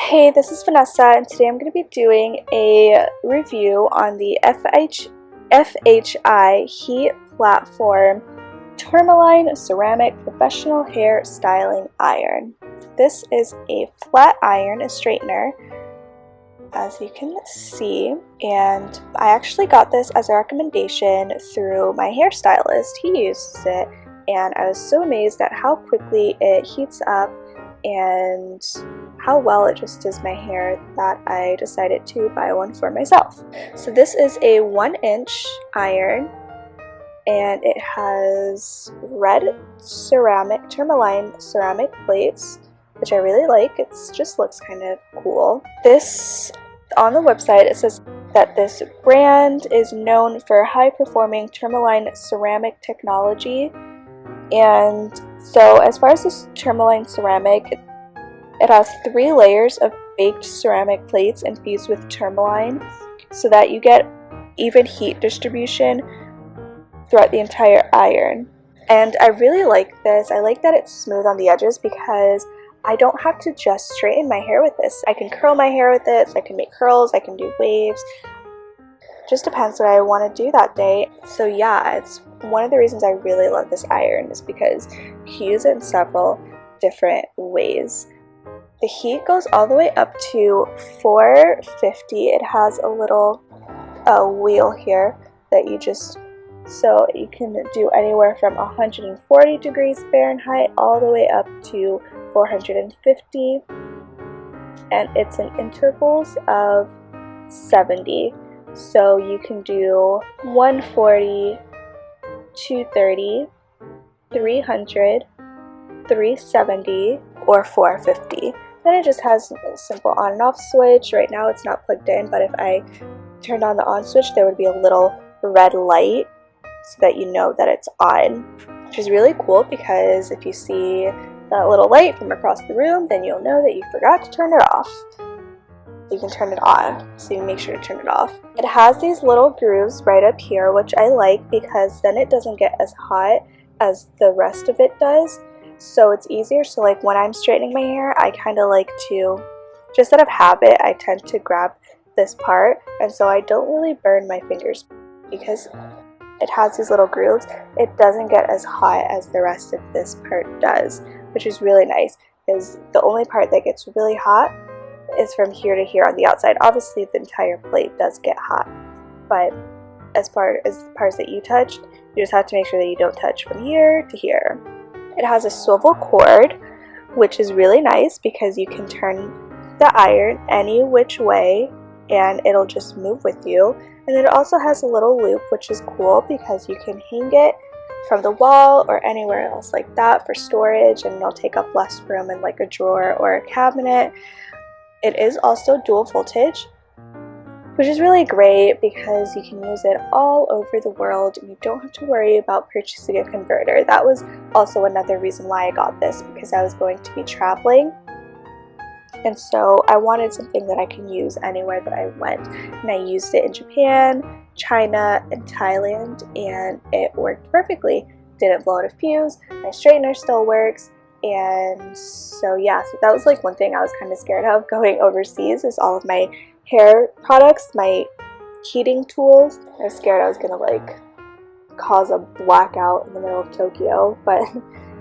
Hey, this is Vanessa, and today I'm going to be doing a review on the FHI Heat Platform Tourmaline Ceramic Professional Hair Styling Iron. This is a flat iron, a straightener, as you can see, and I actually got this as a recommendation through my hairstylist. He uses it, and I was so amazed at how quickly it heats up and how well it just does my hair that I decided to buy one for myself. So this is a 1-inch iron, and it has red ceramic, tourmaline ceramic plates, which I really like. It just looks kind of cool. This, on the website, it says that this brand is known for high-performing tourmaline ceramic technology. And so as far as this tourmaline ceramic, it has 3 layers of baked ceramic plates infused with tourmaline so that you get even heat distribution throughout the entire iron. And I really like this. I like that it's smooth on the edges because I don't have to just straighten my hair with this. I can curl my hair with this, I can make curls, I can do waves. Just depends what I want to do that day. So yeah, it's one of the reasons I really love this iron is because you can use it in several different ways. The heat goes all the way up to 450. It has a little wheel here that you just, so you can do anywhere from 140 degrees Fahrenheit all the way up to 450, and it's in intervals of 70. So you can do 140, 230, 300, 370, or 450. Then it just has a simple on and off switch. Right now it's not plugged in, but if I turned on the on switch, there would be a little red light so that you know that it's on, which is really cool because if you see that little light from across the room, then you'll know that you forgot to turn it off. You can turn it on, so you make sure to turn it off. It has these little grooves right up here, which I like because then it doesn't get as hot as the rest of it does. So it's easier. So like when I'm straightening my hair, I kind of like to, just out of habit, I tend to grab this part, and so I don't really burn my fingers because it has these little grooves. It doesn't get as hot as the rest of this part does, which is really nice because the only part that gets really hot is from here to here on the outside. Obviously the entire plate does get hot, but as far as the parts that you touched, you just have to make sure that you don't touch from here to here. It has a swivel cord, which is really nice because you can turn the iron any which way and it'll just move with you. And then it also has a little loop, which is cool because you can hang it from the wall or anywhere else like that for storage, and it'll take up less room in like a drawer or a cabinet. It is also dual voltage, which is really great because you can use it all over the world and you don't have to worry about purchasing a converter. That was also another reason why I got this, because I was going to be traveling, and so I wanted something that I can use anywhere that I went. And I used it in Japan, China, and Thailand, and it worked perfectly. Didn't blow out a fuse, my straightener still works. And so yeah, so that was like one thing I was kind of scared of going overseas, is all of my hair products, my heating tools. I was scared I was gonna like cause a blackout in the middle of Tokyo, but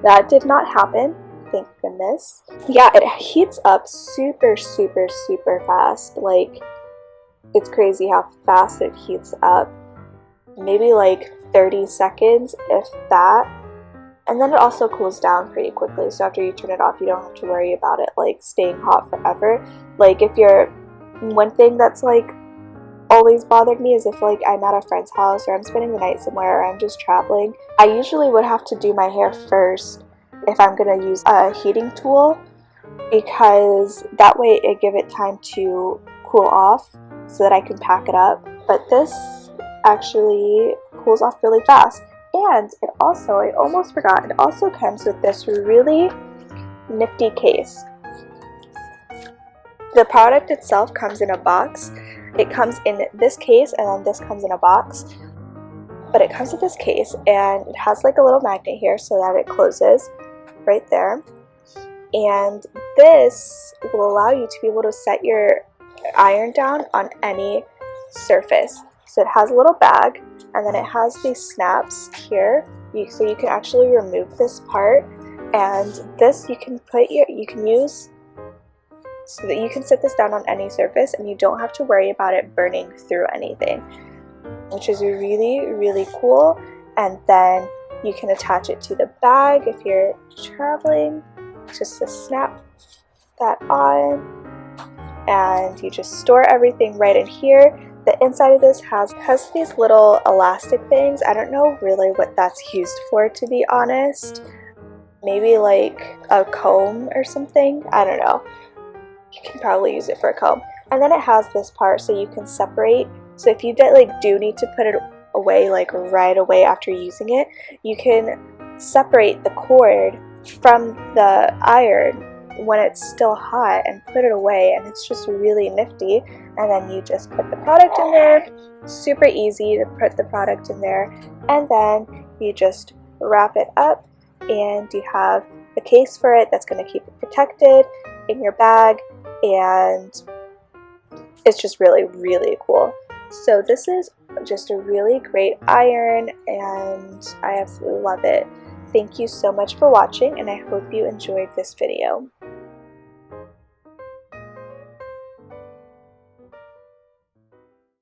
that did not happen, thank goodness. Yeah, it heats up super fast. Like, it's crazy how fast it heats up. Maybe like 30 seconds, if that. And then it also cools down pretty quickly, so after you turn it off, you don't have to worry about it like staying hot forever. Like, if you're, one thing that's like always bothered me is if like I'm at a friend's house or I'm spending the night somewhere or I'm just traveling, I usually would have to do my hair first if I'm gonna use a heating tool, because that way it give it time to cool off so that I can pack it up. But this actually cools off really fast. And it also, I almost forgot, it also comes with this really nifty case. The product itself comes in a box. It comes in this case, and then this comes in a box. But it comes with this case, and it has like a little magnet here so that it closes right there. and this will allow you to be able to set your iron down on any surface. So it has a little bag, and then it has these snaps here, so you can actually remove this part, and this you can use so that you can set this down on any surface and you don't have to worry about it burning through anything, which is really, really cool. And then you can attach it to the bag if you're traveling, just to snap that on, and you just store everything right in here. The inside of this has these little elastic things. I don't know really what that's used for, to be honest. Maybe like a comb or something, I don't know. You can probably use it for a comb. And then it has this part so you can separate. So if you do need to put it away like right away after using it, you can separate the cord from the iron when it's still hot and put it away, and it's just really nifty. And then you just put the product in there. It's super easy to put the product in there, and then you just wrap it up, and you have a case for it that's going to keep it protected in your bag, and it's just really, really cool. So this is just a really great iron, and I absolutely love it. Thank you so much for watching, and I hope you enjoyed this video.